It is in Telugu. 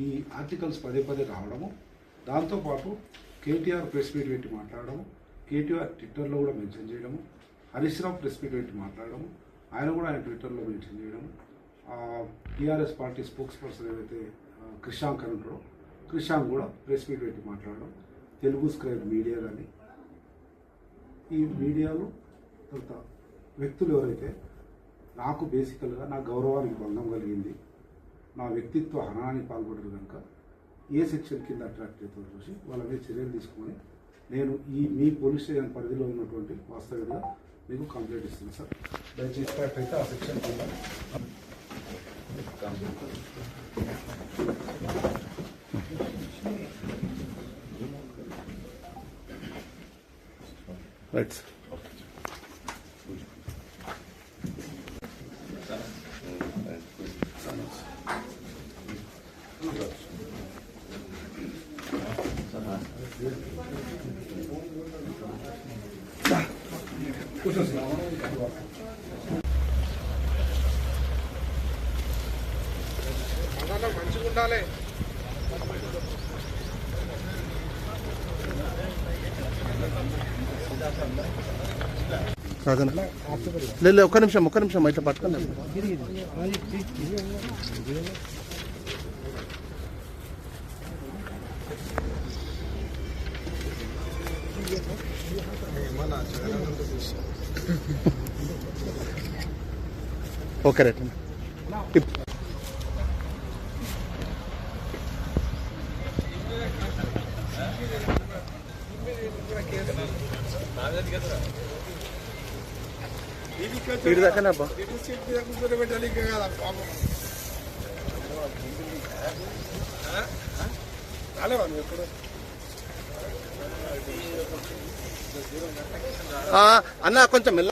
ఈ ఆర్టికల్స్ పదే పదే రావడము, దాంతోపాటు కేటీఆర్ ప్రెస్ మీట్ పెట్టి మాట్లాడడము, కేటీఆర్ ట్విట్టర్లో కూడా మెన్షన్ చేయడము, హరీష్ రావు ప్రెస్ మీట్ పెట్టి మాట్లాడడము, ఆయన కూడా ఆయన ట్విట్టర్లో మెన్షన్ చేయడము, టీఆర్ఎస్ పార్టీ స్పోక్స్ పర్సన్ ఏదైతే క్రిషాంక్ అని ఉంటాడో క్రిషాంక్ కూడా ప్రెస్ మీట్ పెట్టి మాట్లాడడం, తెలుగు స్క్రైబ్ మీడియా కానీ ఈ మీడియాలో కొంత వ్యక్తులు ఎవరైతే నాకు బేసికల్గా నా గౌరవానికి భంగం కలిగింది, నా వ్యక్తిత్వ హననానికి పాల్పడరు కనుక ఏ సెక్షన్ కింద అట్రాక్ట్ అవుతుందో చూసి వాళ్ళ మీద చర్యలు తీసుకొని నేను మీ పోలీస్ స్టేషన్ పరిధిలో ఉన్నటువంటి వాస్తవంగా మీకు కంప్లైంట్ ఇస్తున్నాను సార్. దయచేసి అట్రాక్ట్ అయితే ఆ సెక్షన్ కింద రైట్ సార్. మంచిగా ఉండాలి. లేదు ఒక్క నిమిషం ఇట్లా పట్టుకోండి. Okay right. ఇటు దాకా అబ్బా అన్న కొంచెం మెల్ల